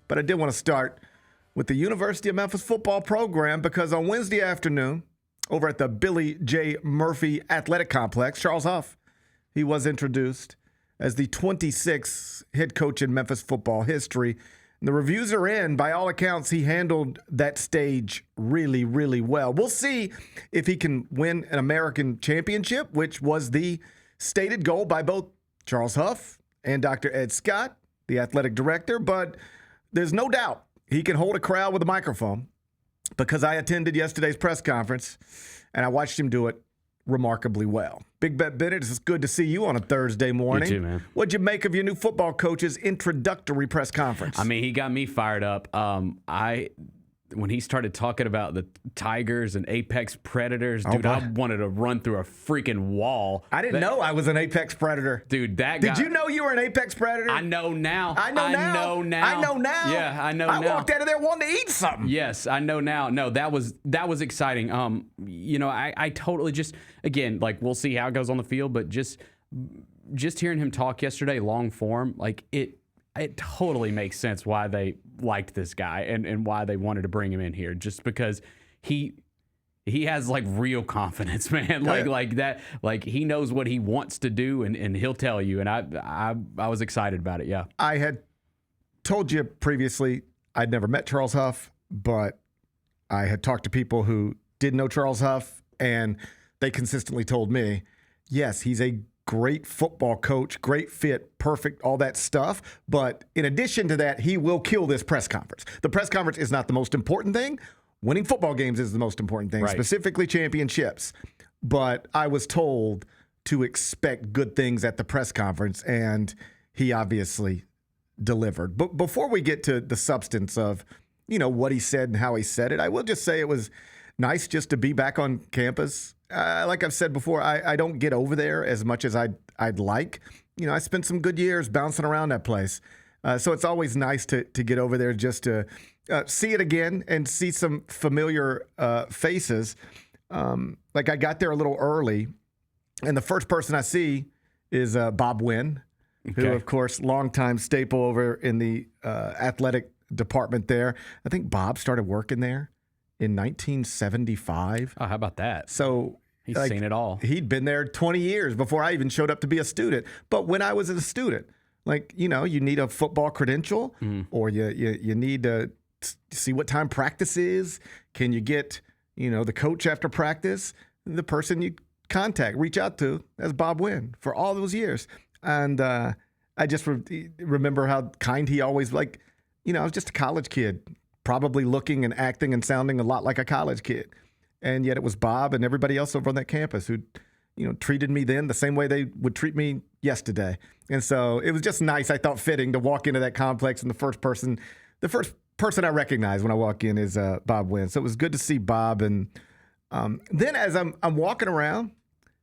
But I did want to start with the University of Memphis football program because on Wednesday afternoon, over at the Billy J. Murphy Athletic Complex, Charles Huff, he was introduced as the 26th head coach in Memphis football history. And the reviews are in. By all accounts, he handled that stage really, really well. We'll see if he can win an American championship, which was the stated goal by both Charles Huff and Dr. Ed Scott, the athletic director. But there's no doubt he can hold a crowd with a microphone because I attended yesterday's press conference and I watched him do it remarkably well. Big Bet Bennett, it's good to see you on a Thursday morning. You too, man. What'd you make of your new football coach's introductory press conference? I mean, he got me fired up. When he started talking about the Tigers and Apex Predators, dude, I wanted to run through a freaking wall. I didn't know I was an Apex Predator. Dude, that guy. Did you know you were an Apex Predator? I know now. I know now. Yeah, I know now. I walked out of there wanting to eat something. Yes, I know now. No, that was exciting. I totally just, again, like, we'll see how it goes on the field, but just hearing him talk yesterday, long form, like it totally makes sense why they liked this guy and why they wanted to bring him in here, just because he has like real confidence, man. Like that, like he knows what he wants to do and he'll tell you. And I was excited about it. Yeah. I had told you previously I'd never met Charles Huff, but I had talked to people who did know Charles Huff, and they consistently told me, yes, he's a great football coach, great fit, perfect, all that stuff. But in addition to that, he will kill this press conference. The press conference is not the most important thing. Winning football games is the most important thing, right, specifically championships. But I was told to expect good things at the press conference, and he obviously delivered. But before we get to the substance of, what he said and how he said it, I will just say it was nice just to be back on campus. Like I've said before, I don't get over there as much as I'd like. I spent some good years bouncing around that place. So it's always nice to get over there just to see it again and see some familiar faces. Like I got there a little early, and the first person I see is Bob Wynn, who, of course, longtime staple over in the athletic department there. I think Bob started working there in 1975. Oh, how about that? So he's seen it all. He'd been there 20 years before I even showed up to be a student. But when I was a student, you need a football credential, or you need to see what time practice is. Can you get, the coach after practice? The person you reach out to, that's Bob Wynn for all those years. And I just remember how kind he always, I was just a college kid, probably looking and acting and sounding a lot like a college kid. And yet it was Bob and everybody else over on that campus who, treated me then the same way they would treat me yesterday. And so it was just nice, I thought, fitting to walk into that complex, and the first person I recognize when I walk in is Bob Wynn. So it was good to see Bob. And then as I'm walking around,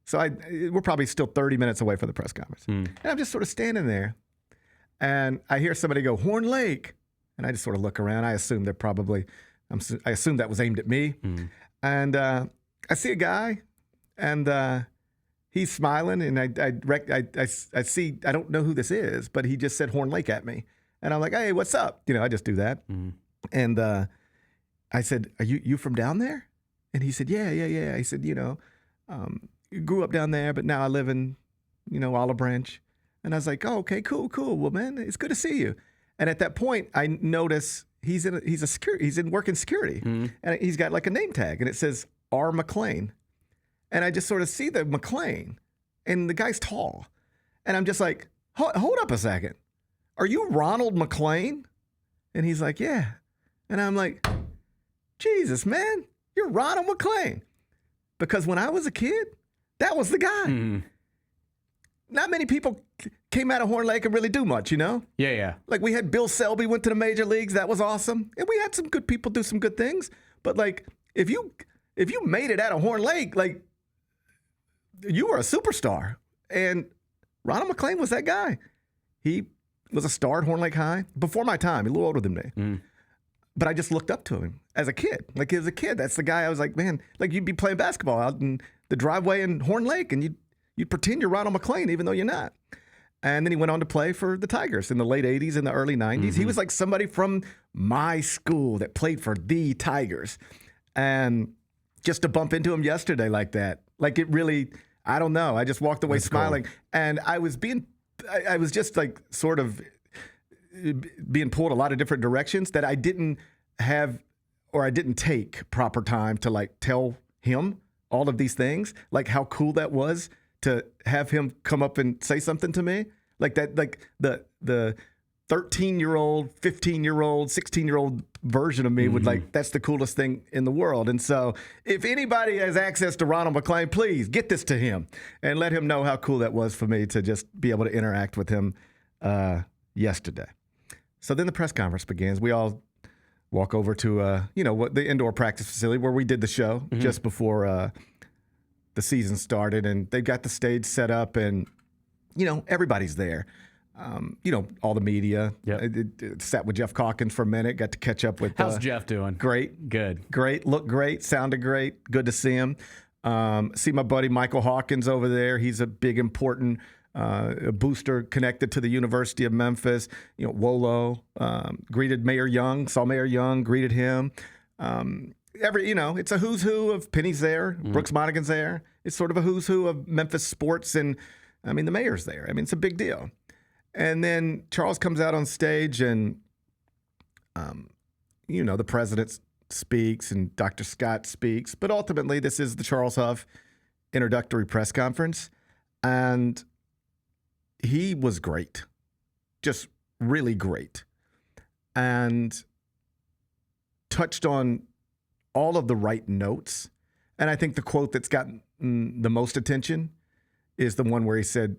so we're probably still 30 minutes away from the press conference. And I'm just sort of standing there, and I hear somebody go, Horn Lake. And I just sort of look around. I assume I assume that was aimed at me. And I see a guy, and he's smiling, and I see, I don't know who this is, but he just said Horn Lake at me. And I'm like, hey, what's up? I just do that. And I said, are you from down there? And he said, yeah. He said, grew up down there, but now I live in, Olive Branch. And I was like, oh, okay, cool. Well, man, it's good to see you. And at that point, I notice he's in working security, and he's got like a name tag, and it says R. McLean. And I just sort of see the McLean, and the guy's tall, and I'm just like, hold up a second, are you Ronald McLean? And he's like, yeah. And I'm like, Jesus, man, you're Ronald McLean, because when I was a kid, that was the guy. Not many people came out of Horn Lake and really do much, Yeah. Like we had Bill Selby went to the major leagues. That was awesome. And we had some good people do some good things. But if you made it out of Horn Lake, you were a superstar. And Ronald McLean was that guy. He was a star at Horn Lake High before my time. He's a little older than me. But I just looked up to him as a kid. As a kid, that's the guy I was like, man, you'd be playing basketball out in the driveway in Horn Lake, and you'd pretend you're Ronald McLean even though you're not. And then he went on to play for the Tigers in the late 80s and the early 90s. He was like somebody from my school that played for the Tigers. And just to bump into him yesterday like that, like it really, I don't know. I just walked away smiling. Cool. And I was just like sort of being pulled a lot of different directions that I didn't have, or I didn't take proper time to like tell him all of these things, like how cool that was to have him come up and say something to me like that, like the 13-year-old, 15-year-old, 16-year-old version of me would like, that's the coolest thing in the world. And so if anybody has access to Ronald McClain, please get this to him and let him know how cool that was for me to just be able to interact with him yesterday. So then the press conference begins. We all walk over to, the indoor practice facility where we did the show just before the season started, and they've got the stage set up, and everybody's there. All the media. Yep. Sat with Jeff Calkins for a minute. Got to catch up with. How's Jeff doing? Great, good, great. Looked great. Sounded great. Good to see him. See my buddy Michael Hawkins over there. He's a big important booster connected to the University of Memphis. Wolo greeted Mayor Young. Saw Mayor Young. Greeted him. It's a who's who of Penny's there. Brooks Monaghan's there. It's sort of a who's who of Memphis sports. And, the mayor's there. It's a big deal. And then Charles comes out on stage and, the president speaks and Dr. Scott speaks. But ultimately, this is the Charles Huff introductory press conference. And he was great. Just really great. And touched on all of the right notes. And I think the quote that's gotten the most attention is the one where he said,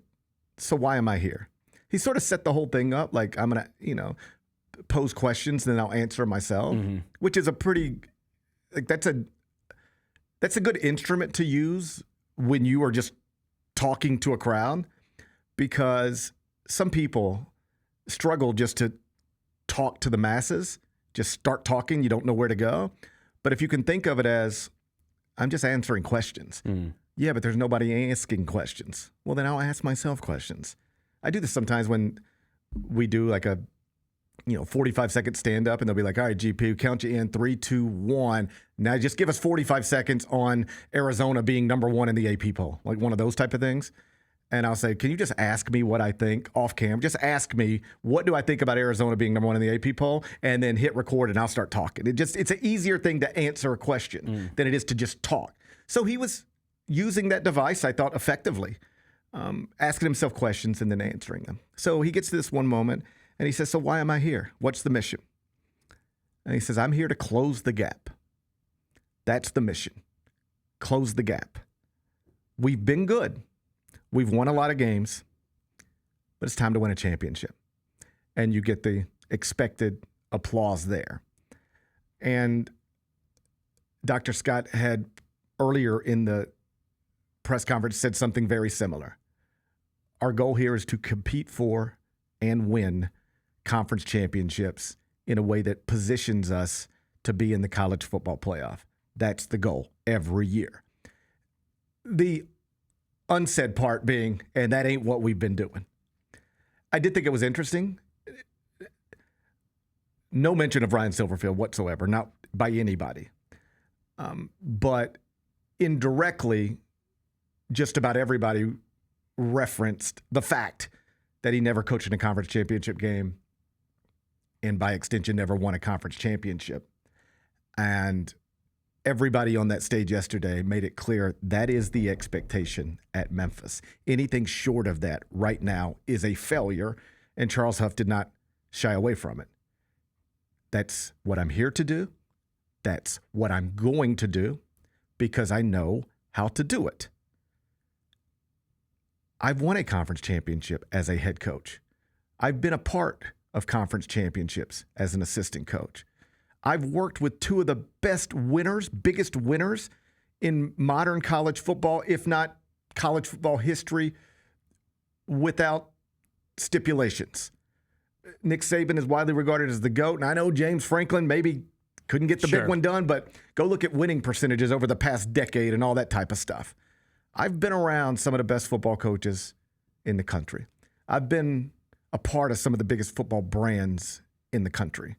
"So why am I here?" He sort of set the whole thing up like I'm going to, pose questions and then I'll answer myself, which is a pretty, like that's a good instrument to use when you are just talking to a crowd, because some people struggle just to talk to the masses, just start talking, you don't know where to go. But if you can think of it as, I'm just answering questions. Yeah, but there's nobody asking questions. Well, then I'll ask myself questions. I do this sometimes when we do like a 45-second stand-up, and they'll be like, all right, GP, count you in, 3, 2, 1. Now just give us 45 seconds on Arizona being number 1 in the AP poll, like one of those type of things. And I'll say, can you just ask me what I think off cam? Just ask me, what do I think about Arizona being number 1 in the AP poll? And then hit record and I'll start talking. It's an easier thing to answer a question than it is to just talk. So he was using that device, I thought, effectively, asking himself questions and then answering them. So he gets to this one moment and he says, so why am I here? What's the mission? And he says, I'm here to close the gap. That's the mission. Close the gap. We've been good. We've won a lot of games, but it's time to win a championship. And you get the expected applause there. And Dr. Scott had earlier in the press conference said something very similar. Our goal here is to compete for and win conference championships in a way that positions us to be in the college football playoff. That's the goal every year. The unsaid part being, and that ain't what we've been doing. I did think it was interesting. No mention of Ryan Silverfield whatsoever, not by anybody. But indirectly, just about everybody referenced the fact that he never coached in a conference championship game and by extension never won a conference championship. And everybody on that stage yesterday made it clear that is the expectation at Memphis. Anything short of that right now is a failure, and Charles Huff did not shy away from it. That's what I'm here to do. That's what I'm going to do because I know how to do it. I've won a conference championship as a head coach. I've been a part of conference championships as an assistant coach. I've worked with two of the best winners, biggest winners in modern college football, if not college football history, without stipulations. Nick Saban is widely regarded as the GOAT, and I know James Franklin maybe couldn't get the big one done, but go look at winning percentages over the past decade and all that type of stuff. I've been around some of the best football coaches in the country. I've been a part of some of the biggest football brands in the country.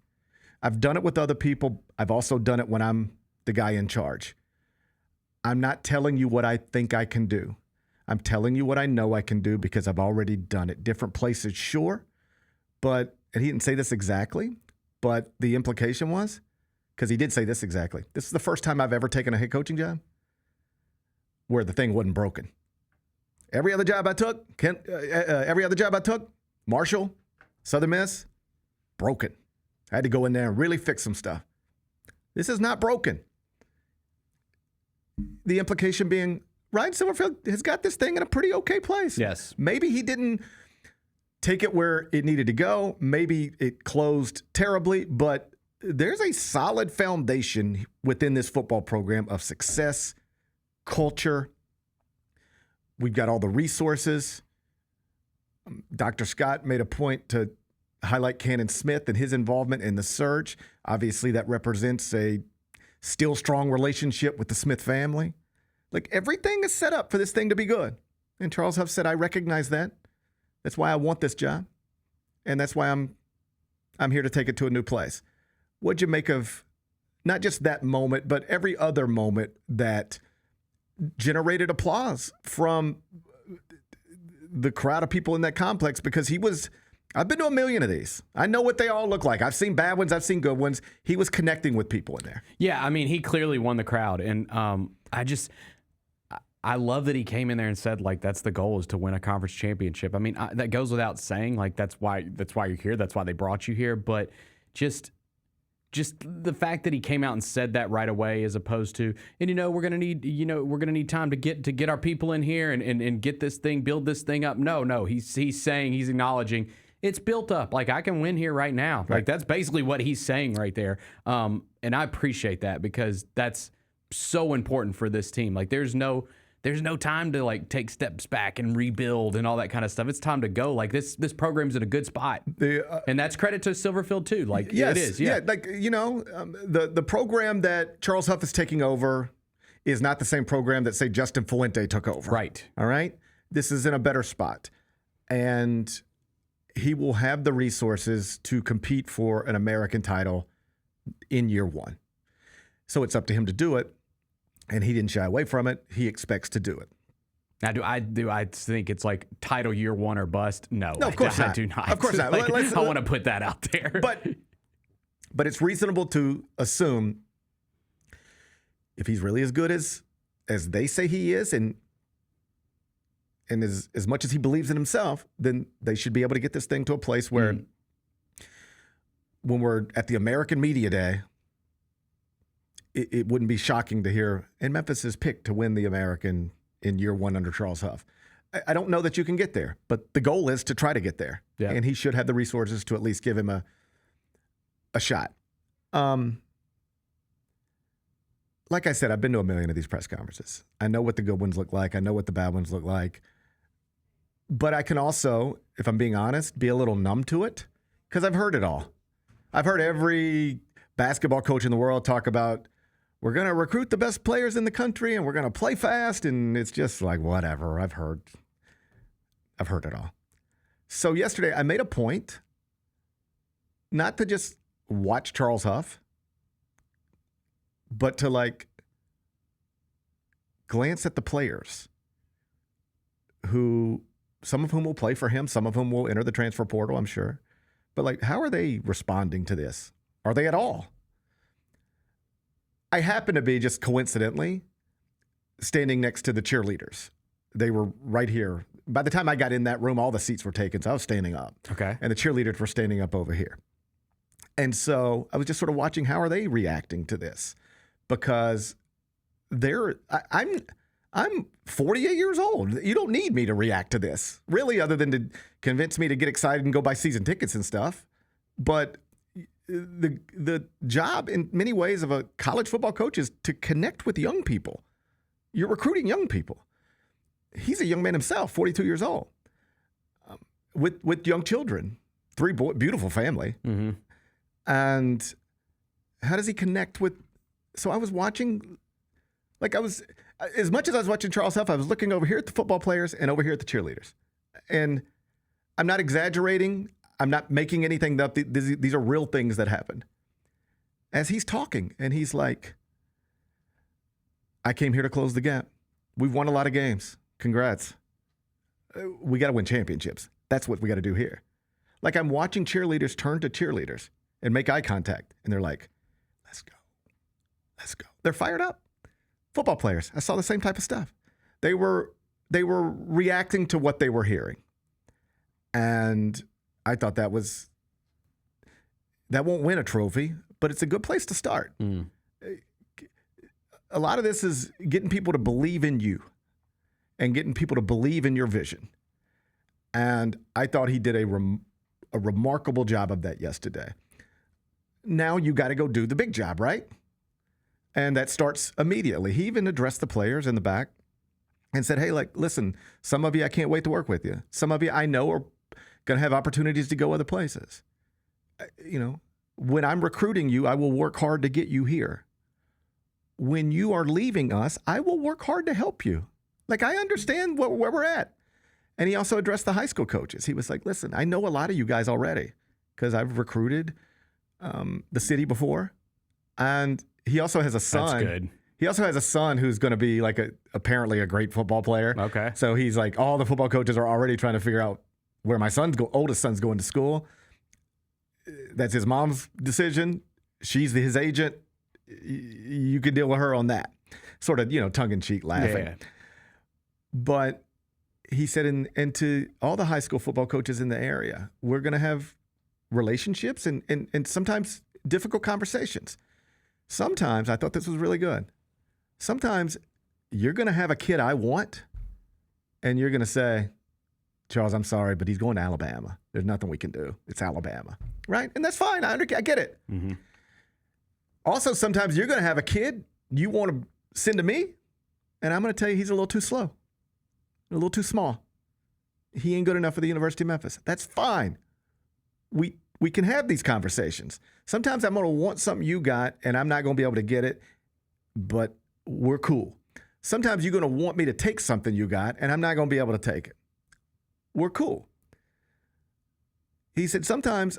I've done it with other people. I've also done it when I'm the guy in charge. I'm not telling you what I think I can do. I'm telling you what I know I can do because I've already done it. Different places, sure. But, and he didn't say this exactly, but the implication was, because he did say this exactly. This is the first time I've ever taken a head coaching job where the thing wasn't broken. Every other job I took, Marshall, Southern Miss, broken. I had to go in there and really fix some stuff. This is not broken. The implication being, Ryan Silverfield has got this thing in a pretty okay place. Yes. Maybe he didn't take it where it needed to go. Maybe it closed terribly, but there's a solid foundation within this football program of success, culture. We've got all the resources. Dr. Scott made a point to highlight Cannon Smith and his involvement in the surge. Obviously, that represents a still strong relationship with the Smith family. Like, everything is set up for this thing to be good. And Charles Huff said, I recognize that. That's why I want this job. And that's why I'm here to take it to a new place. What'd you make of not just that moment, but every other moment that generated applause from the crowd of people in that complex? Because I've been to a million of these. I know what they all look like. I've seen bad ones. I've seen good ones. He was connecting with people in there. Yeah, I mean, he clearly won the crowd. And I love that he came in there and said, like, that's the goal, is to win a conference championship. I mean, that goes without saying. Like, that's why you're here. That's why they brought you here. But just the fact that he came out and said that right away, as opposed to, and we're gonna need time to get our people in here and get this thing, build this thing up. No, he's acknowledging it's built up. Like, I can win here right now. Right. Like, that's basically what he's saying right there. And I appreciate that, because that's so important for this team. Like, there's no time to, like, take steps back and rebuild and all that kind of stuff. It's time to go. Like, this program's in a good spot. And that's credit to Silverfield too. Like, yes, it is. Yeah. Like, the program that Charles Huff is taking over is not the same program that, say, Justin Fuente took over. Right. All right. This is in a better spot. And he will have the resources to compete for an American title in year one. So it's up to him to do it. And he didn't shy away from it. He expects to do it. Now, I think it's like title year one or bust? No, of course not. I do not. Of course not. Like, I want to put that out there. But it's reasonable to assume, if he's really as good as they say he is, and as much as he believes in himself, then they should be able to get this thing to a place where when we're at the American Media Day, it wouldn't be shocking to hear, and Memphis is picked to win the American in year one under Charles Huff. I don't know that you can get there, but the goal is to try to get there. Yeah. And he should have the resources to at least give him a shot. Like I said, I've been to a million of these press conferences. I know what the good ones look like. I know what the bad ones look like. But I can also, if I'm being honest, be a little numb to it, because I've heard it all. I've heard every basketball coach in the world talk about, we're going to recruit the best players in the country and we're going to play fast. And it's just like, whatever. I've heard it all. So yesterday I made a point not to just watch Charles Huff, but to, like, glance at the players who, some of whom will play for him, some of whom will enter the transfer portal, I'm sure. But, like, how are they responding to this? Are they at all? I happen to be, just coincidentally, standing next to the cheerleaders. They were right here. By the time I got in that room, all the seats were taken, so I was standing up. Okay. And the cheerleaders were standing up over here. And so I was just sort of watching, how are they reacting to this? Because I'm 48 years old. You don't need me to react to this, really, other than to convince me to get excited and go buy season tickets and stuff. But the job, in many ways, of a college football coach is to connect with young people. You're recruiting young people. He's a young man himself, 42 years old, with young children, 3 boys, beautiful family. Mm-hmm. And how does he connect with? So I was watching, as much as I was watching Charles Huff, I was looking over here at the football players and over here at the cheerleaders. And I'm not exaggerating. I'm not making anything up. These are real things that happened. As he's talking, and he's like, I came here to close the gap. We've won a lot of games. Congrats. We got to win championships. That's what we got to do here. Like, I'm watching cheerleaders turn to cheerleaders and make eye contact, and they're like, let's go. Let's go. They're fired up. Football players, I saw the same type of stuff. They were reacting to what they were hearing. And I thought that won't win a trophy, but it's a good place to start. A lot of this is getting people to believe in you and getting people to believe in your vision. And I thought he did a remarkable job of that yesterday. Now you got to go do the big job, right? And that starts immediately. He even addressed the players in the back and said, hey, like, listen, some of you, I can't wait to work with you. Some of you I know are going to have opportunities to go other places. You know, when I'm recruiting you, I will work hard to get you here. When you are leaving us, I will work hard to help you. Like, I understand where we're at. And he also addressed the high school coaches. He was like, listen, I know a lot of you guys already because I've recruited the city before. And he also has a son. That's good. He also has a son who's going to be like apparently a great football player. Okay. So he's like, all the football coaches are already trying to figure out where my oldest son's going to school. That's his mom's decision. She's his agent. You can deal with her on that. Sort of, tongue-in-cheek laughing. Yeah. But he said, and to all the high school football coaches in the area, we're going to have relationships and sometimes difficult conversations. Sometimes, I thought this was really good. Sometimes you're going to have a kid I want, and you're going to say, Charles, I'm sorry, but he's going to Alabama. There's nothing we can do. It's Alabama, right? And that's fine. I get it. Mm-hmm. Also, sometimes you're going to have a kid you want to send to me, and I'm going to tell you he's a little too slow, a little too small. He ain't good enough for the University of Memphis. That's fine. We can have these conversations. Sometimes I'm going to want something you got, and I'm not going to be able to get it, but we're cool. Sometimes you're going to want me to take something you got, and I'm not going to be able to take it. We're cool. He said, sometimes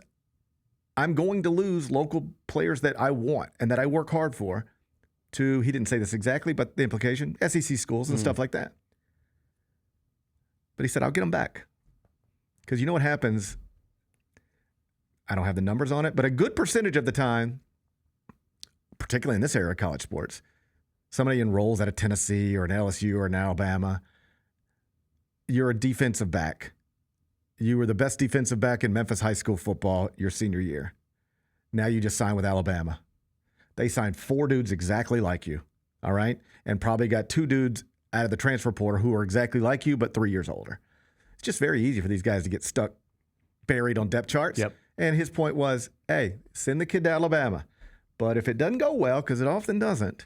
I'm going to lose local players that I want and that I work hard for to, he didn't say this exactly, but the implication, SEC schools and stuff like that. But he said, I'll get them back. Because you know what happens? I don't have the numbers on it, but a good percentage of the time, particularly in this area of college sports, somebody enrolls at a Tennessee or an LSU or an Alabama. You're a defensive back. You were the best defensive back in Memphis high school football your senior year. Now you just signed with Alabama. They signed 4 dudes exactly like you, all right? And probably got 2 dudes out of the transfer portal who are exactly like you, but 3 years older. It's just very easy for these guys to get stuck, buried on depth charts. Yep. And his point was, hey, send the kid to Alabama. But if it doesn't go well, because it often doesn't,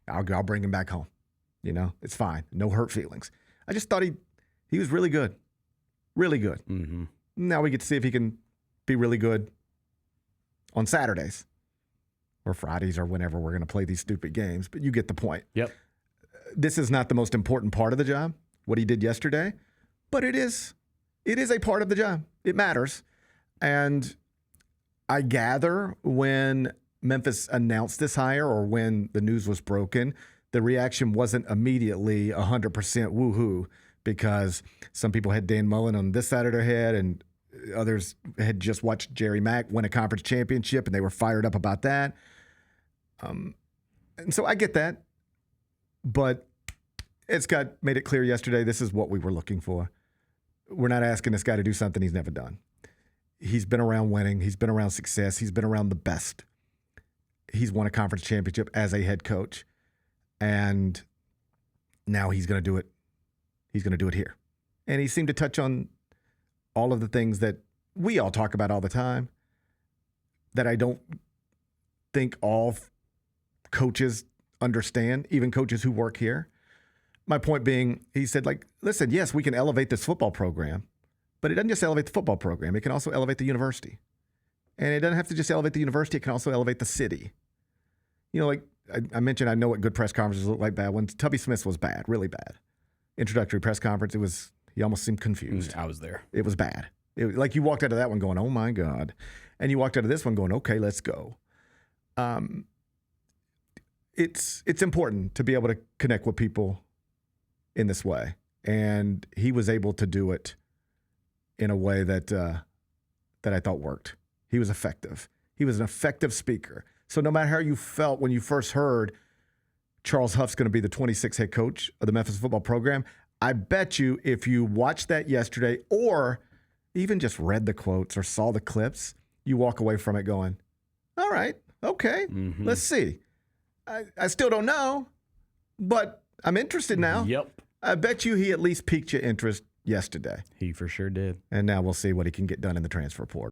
I'll bring him back home. It's fine. No hurt feelings. I just thought he was really good. Really good. Mm-hmm. Now we get to see if he can be really good on Saturdays or Fridays or whenever we're going to play these stupid games. But you get the point. Yep. This is not the most important part of the job, what he did yesterday, but it is a part of the job. It matters. And I gather when Memphis announced this hire or when the news was broken, the reaction wasn't immediately 100% woohoo, because some people had Dan Mullen on this side of their head and others had just watched Jerry Mack win a conference championship and they were fired up about that. And so I get that, but Scott made it clear yesterday, this is what we were looking for. We're not asking this guy to do something he's never done. He's been around winning. He's been around success. He's been around the best. He's won a conference championship as a head coach. And now he's going to do it. He's going to do it here. And he seemed to touch on all of the things that we all talk about all the time that I don't think all coaches understand, even coaches who work here. My point being, he said, listen, yes, we can elevate this football program, but it doesn't just elevate the football program. It can also elevate the university. And it doesn't have to just elevate the university. It can also elevate the city. I mentioned, I know what good press conferences look like bad ones. Tubby Smith's was bad, really bad. Introductory press conference, it was He almost seemed confused. I was there. It was bad. Like you walked out of that one going, oh my God. And you walked out of this one going, okay, let's go. It's important to be able to connect with people in this way. And he was able to do it in a way that I thought worked. He was effective. He was an effective speaker. So no matter how you felt when you first heard Charles Huff's going to be the 26th head coach of the Memphis football program, I bet you if you watched that yesterday or even just read the quotes or saw the clips, you walk away from it going, all right, okay, let's see. I still don't know, but I'm interested now. Yep. I bet you he at least piqued your interest yesterday. He for sure did. And now we'll see what he can get done in the transfer portal.